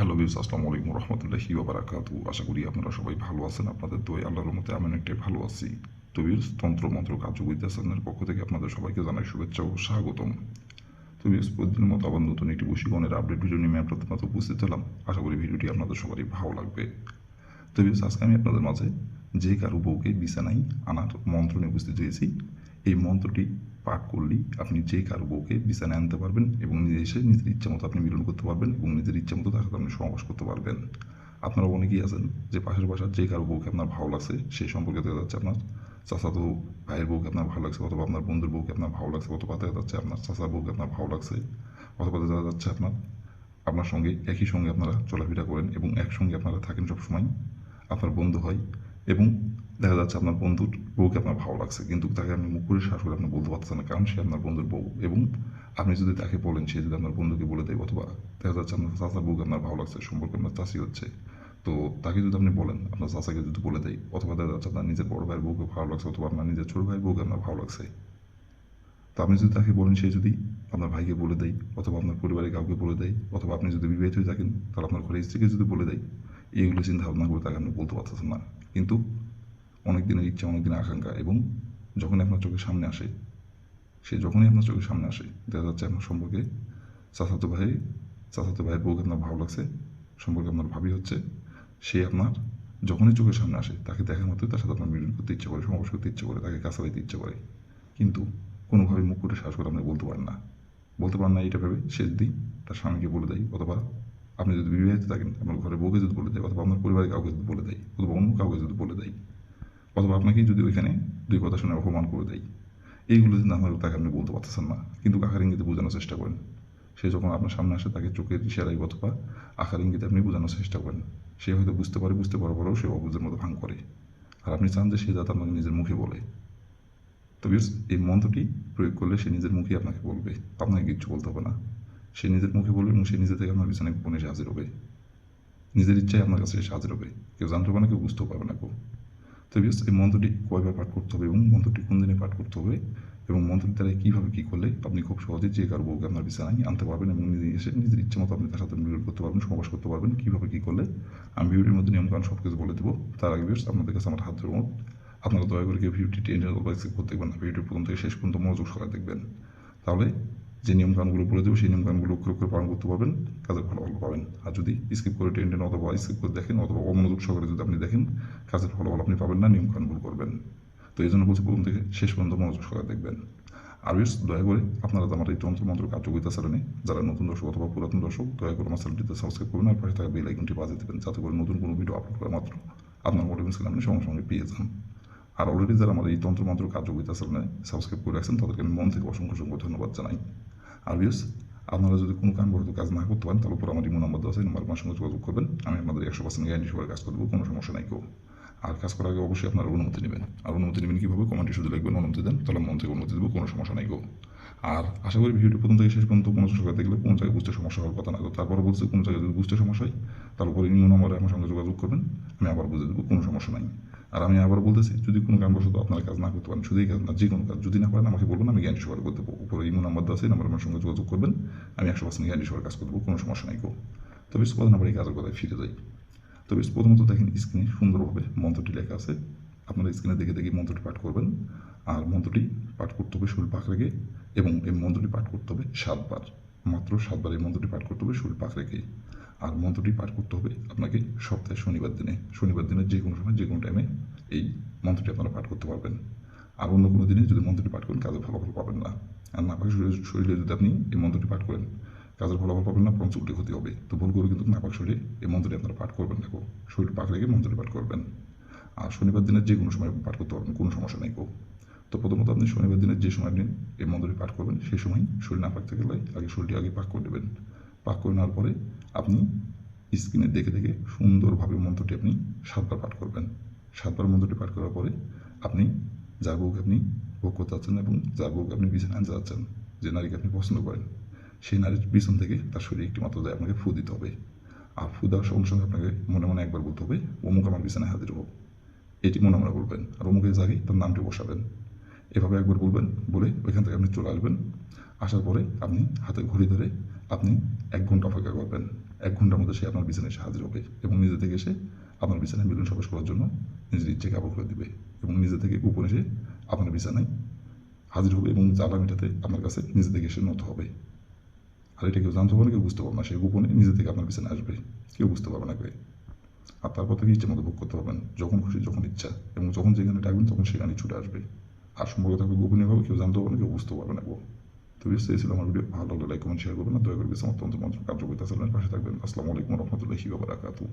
Hello views, আসসালামু আলাইকুম রহমতুল্লাহি ওয়া বারাকাতুহু। আশা করি আপনারা সবাই ভালো আছেন। আপনাদের দোয়ায় আল্লাহর রহমতে আমি অনেকটাই ভালো আছি। তো ভিউস, তন্ত্র মন্ত্র কার্যবিদ্যা চ্যানেলের পক্ষ থেকে আপনাদের সবাইকে জানাই শুভেচ্ছা ও স্বাগতম। তো ভিউস, প্রতিদিনের মতো আবার নতুন একটি বশীকরণের আপডেট ভিডিও নিয়ে আপনাদের মাঝে উপস্থিত হলাম। আশা করি ভিডিওটি আপনাদের সবারই ভালো লাগবে। তো ভিউস, আজকে আমি আপনাদের মাঝে যে কারো বউকে বিছানায় আনার মন্ত্র নিয়ে উপস্থিত হয়েছি। এই মন্ত্রটি পাঠ করলেই আপনি যে কারো বউকে বিছানায় আনতে পারবেন এবং নিজে এসে নিজের ইচ্ছা মতো আপনি মিলন করতে পারবেন এবং নিজের ইচ্ছা মতো তার সাথে আপনি সহবাস করতে পারবেন। আপনারা অনেকেই আছেন যে পাশের বাসার যে কারো বউকে আপনার ভালো লাগছে, সেই সম্পর্কে দেখা যাচ্ছে আপনার চাচাতো ভাইয়ের বউকে আপনার ভালো লাগছে, অথবা আপনার বন্ধুর বউকে আপনার ভালো লাগছে, অথবা দেখা যাচ্ছে আপনার চাচার বউকে আপনার ভালো লাগছে, অথবা দেখা যাচ্ছে আপনার সঙ্গে একই সঙ্গে আপনারা চলাফেরা করেন এবং একসঙ্গে আপনারা থাকেন সবসময়, আপনার বন্ধু হয় এবং দেখা যাচ্ছে আপনার বন্ধুর বউকে আপনার ভালো লাগছে, কিন্তু তাকে আপনি মুখ করে শ্বাস করে আপনি বলতে পারছেন না, কারণ সে আপনার বন্ধুর বউ। এবং আপনি যদি তাকে বলেন, সে যদি আপনার বন্ধুকে বলে দেয়, অথবা দেখা যাচ্ছে আপনার চাচার বউকে আপনার ভালো লাগছে, সম্পর্কে আপনার চাষি হচ্ছে, তো তাকে যদি আপনি বলেন, আপনার চাচাকে যদি বলে দেয়, অথবা দেখা যাচ্ছে আপনার নিজের বড় ভাইয়ের বউকে ভালো লাগছে, অথবা আপনার নিজের ছোট ভাইয়ের বউকে আপনার ভালো লাগছে, তো আপনি যদি তাকে বলেন, সে যদি আপনার ভাইকে বলে দেয়, অথবা আপনার পরিবারের কাউকে বলে দেয়, অথবা আপনি যদি বিবাহিত হয়ে থাকেন তাহলে আপনার ঘরের স্ত্রীকে যদি বলে দেয়, এইগুলো চিন্তা ভাবনা করে তাকে আপনি বলতে পারতেছেন না। কিন্তু অনেক দিনের ইচ্ছা, অনেক দিনের আকাঙ্ক্ষা, এবং যখনই আপনার চোখের সামনে আসে, সে যখনই আপনার চোখের সামনে আসে, দেখা যাচ্ছে আপনার সম্পর্কে চাচাতো ভাই চাচাতো ভাইয়ের বউকে আপনার ভালো লাগছে, সম্পর্কে আপনার ভাবি হচ্ছে, সে আপনার যখনই চোখের সামনে আসে তাকে দেখার মতোই তার সাথে আপনার মিলন করতে ইচ্ছে করে, সমাবেশ করতে ইচ্ছে করে, তাকে কাছে পাইতে ইচ্ছে করে, কিন্তু কোনোভাবে মুখ করে শ্বাস করে আপনি বলতে পারেন না এটা ভেবে সে যদি তার স্বামীকে বলে দেয়, অথবা আপনি যদি বিবাহিত থাকেন আপনার ঘরের বউকে যদি বলে দেয়, অথবা আপনার পরিবারের কাউকে যদি বলে দেয়, অথবা অন্য কাউকে যদি বলে দেয়, অথবা আপনাকে যদি ওইখানে দুই কথা শুনে অপমান করে দেয়, এইগুলো যদি না হয় তাকে আপনি বলতে পারতেছেন না, কিন্তু আকার ইঙ্গিতে বোঝানোর চেষ্টা করেন। সে যখন আপনার সামনে আসে তাকে চোখের ইশারায় অথবা আকার ইঙ্গিতে আপনি বোঝানোর চেষ্টা করেন। সে হয়তো বুঝতে পারে, বুঝতে পারার পরেও সে অবুঝের মতো ভাঙ করে, আর আপনি চান যে সে যাতে আপনাকে নিজের মুখে বলে। তো বিয়ার্স, এই মন্ত্রটি প্রয়োগ করলে সে নিজের মুখে আপনাকে বলবে, আপনাকে কিচ্ছু বলতে হবে না। সে নিজের মুখে বলবে এবং সে নিজে থেকে আপনার বিছানায় গোপনে এসে হাজির হবে, নিজের ইচ্ছায় আপনার কাছে এসে হাজির হবে। কেউ জানতে পারবে না, কেউ বুঝতেও পারবে না কেউ। তো বিয়ার্স, এই মন্ত্রটি কয়বার পাঠ করতে হবে এবং মন্ত্রটি কোন দিনে পাঠ করতে হবে এবং মন্ত্রটির দ্বারা কীভাবে কী করলে আপনি খুব সহজে যে কারো বউকে আপনার বিছানায় আনতে পারবেন এবং নিজে এসে নিজের ইচ্ছে মতো আপনি তার সাথে মিলন করতে পারবেন, সমাবাস করতে পারবেন, কীভাবে কী করলে আমি ভিডিওর মধ্যে নিয়মকানুন সব কিছু বলে দেবো। তার আগে বিয়ার্স, আপনাদের কাছে আমার হাত ধরুন, আপনারা দয়া করে কেউ ভিডিওটি টেনে স্কিপ করতে দেখবেন না, ভিডিওর প্রথম থেকে শেষ পর্যন্ত মনোযোগ সহকারে দেখবেন। তাহলে যে নিয়মকানুনগুলো বলে দেবো সেই নিয়মকানুনগুলো অক্ষরে অক্ষরে পালন করতে পারবেন, কাজের ফলাফল পাবেন। আর যদি স্কিপ করে টেনে অথবা স্কিপ করে দেখেন, অথবা অমনোযোগ সহকারে যদি আপনি দেখেন, কাজের ফলাফল আপনি পাবেন না, নিয়মকানুন ভুল করবেন। তো এই জন্য বলছি, প্রথম থেকে শেষ পর্যন্ত মনোযোগ সহকারে দেখবেন। আর বিয়ার্স, দয়া করে আপনারা আমার এই তন্ত্রমন্ত্র কার্যকরিতা চ্যানেলে যারা নতুন দর্শক অথবা পুরাতন দর্শক, দয়া করে আমার চ্যানেলটিতে সাবস্ক্রাইব করবেন আর পাশে থাকা বেল আইকনটি বাজিয়ে দেবেন, যাতে করে নতুন কোনো ভিডিও আপলোড করা মাত্র আপনার নোটিফিকেশন আপনি সঙ্গে সঙ্গে পেয়ে যান। আর অলরেডি যারা আমার এই তন্ত্রমন্ত্র কার্যকরিতা চ্যানেলে সাবস্ক্রাইব করে রাখছেন তাদেরকে আমি মন থেকে অসংখ্য অসংখ্য ধন্যবাদ জানাই। আর বিয়ার্স, আপনারা যদি কোনো কারণবশত কাজ না করতে পারেন, তাহলে পরে আমার ইমো নাম্বার দেওয়া আছে, নাম্বার আমার সঙ্গে যোগাযোগ করবেন, আমি আপনাদের 100% গ্যারান্টি সবার কাজ করবো, কোনো সমস্যা নাই কেউ। আর কাজ করার আগে অবশ্যই আপনারা অনুমতি নেবেন। আর অনুমতি নেবেন কীভাবে? কমেন্টে শুধু লিখবেন অনুমতি দেন, তাহলে মন থেকে অনুমতি দেবো, কোনো সমস্যা নাই কেউ। আর আশা করি ভিডিওটি প্রথম থেকে শেষ পর্যন্ত কোনো সরকার দেখলে কোনো জায়গায় বুঝতে সমস্যা হওয়ার কথা না। তো তারপরে বলছি, কোনো জায়গায় যদি বুঝতে সমস্যা হয় তাহলে পরে ইমো নম্বরে আমার সঙ্গে যোগাযোগ করবেন, আমি আবার বুঝে দেবো, কোনো সমস্যা নাই। আর আমি আবার বলতেছি, যদি কোনো কারণবশত আপনারা কাজ না করতে পারেন, শুধু এই কাজ না, যে কোনো কাজ যদি না পারেন আমাকে বলবেন, আমি গ্যারান্টি সহকারে করে দেবো। উপরে ইমো নাম্বার দেওয়া আছে, নাম্বার আমার সঙ্গে যোগাযোগ করবেন, আমি 100% গ্যারান্টি সহকারে কাজ করে দেবো, কোনো সমস্যা নাই কেউ। তবে কথা না বলে এই কাজের কথায় ফিরে যাই। তবে প্রথমত দেখেন, স্ক্রিনে সুন্দরভাবে মন্ত্রটি লেখা আছে, আপনারা স্ক্রিনে দেখে দেখে মন্ত্রটি পাঠ করবেন। আর মন্ত্রটি পাঠ করতে হবে শরীর পাক রেখে, এবং এই মন্ত্রটি পাঠ করতে হবে 7 বার, মাত্র 7 বার এই মন্ত্রটি পাঠ করতে হবে শরীর পাক রেখে। আর মন্ত্রটি পাঠ করতে হবে আপনাকে সপ্তাহে শনিবার দিনে যে কোনো সময় যে কোনো টাইমে এই মন্ত্রটি আপনারা পাঠ করতে পারবেন। আর অন্য কোনো দিনে যদি মন্ত্রটি পাঠ করেন কাজের ফলাফল পাবেন না। আর নাপাক শরীরে যদি আপনি এই মন্ত্রটি পাঠ করেন, কাজের ফলাফল পাবেন না, বরঞ্চ উল্টে ক্ষতি হবে। তো ভুল করে কিন্তু নাপাক শরীরে এই মন্ত্রটি আপনারা পাঠ করবেন না, শরীর পাক রেখে মন্ত্রটি পাঠ করবেন। আর শনিবার দিনের যে কোনো সময় পাঠ করতে পারবেন, কোনো সমস্যা নেই কেউ। তো প্রথমত আপনি শনিবার দিনের যে সময় দিন এই মন্ত্রটি পাঠ করবেন, সেই সময় শরীর না পাক থেকে আগে শরীরটি আগে পাক করে নেবেন। পাক করে নেওয়ার পরে আপনি স্ক্রিনে দেখে দেখে সুন্দরভাবে মন্ত্রটি আপনি 7 বার পাঠ করবেন। 7 বার মন্ত্রটি পাঠ করার পরে আপনি যার বউকে আপনি ভোগ করতে চাচ্ছেন এবং যার বউকে আপনি বিছানায় আনতে চাচ্ছেন, যে নারীকে আপনি পছন্দ করেন, সেই নারীর পিছন থেকে তার শরীরে একটি মাত্র যায় আপনাকে ফু দিতে হবে। আর ফু দেওয়ার সঙ্গে সঙ্গে আপনাকে মনে মনে একবার বলতে হবে, অমুক আমার বিছানায় হাজির হোক, এটি মনে মনে বলবেন। আর অমুকের জায়গায় তার নামটি বসাবেন। এভাবে একবার বলবেন, বলে ওইখান থেকে আপনি চলে আসবেন। আসার পরে আপনি হাতে ঘড়ি ধরে আপনি 1 ঘন্টা অপেক্ষা করবেন। 1 ঘন্টার মধ্যে সে আপনার বিছানায় এসে হাজির হবে এবং নিজে থেকে এসে আপনার বিছানায় মিলন সবাস করার জন্য নিজের ইচ্ছে কাবু করে দিবে এবং নিজে থেকে গোপনে এসে আপনার বিছানায় হাজির হবে এবং জ্বালা মেটাতে আপনার কাছে নিজে থেকে এসে নত হবে। আর এটা কেউ জানতে পারবে না, কেউ বুঝতে পারবে না। সে গোপনে নিজে থেকে আপনার বিছানায় আসবে, কেউ বুঝতে পারবে না কে। আর তারপর থেকে ইচ্ছে মতো ভোগ করতে পারবেন, যখন খুশি যখন ইচ্ছা, এবং যখন যেখানে ডাকবেন তখন সেখানেই ছুটে আসবে। আর সম্পর্ক থাকবে গোপনীয়ভাবে, কেউ জানতে পারবে না, কেউ বুঝতে পারবে না গো। তো বেশ, এই ছিল আমার ভিডিও। ভালো লাগলে লাইক কমেন্ট শেয়ার করবেন, আর দয়া করে বেশ আমার তন্ত্র মন্ত্র কার্যকরিতা চ্যানেলের পাশে থাকবেন। আসসালামু আলাইকুম রহমতুল্লাহি ওয়া বারাকাতুহু।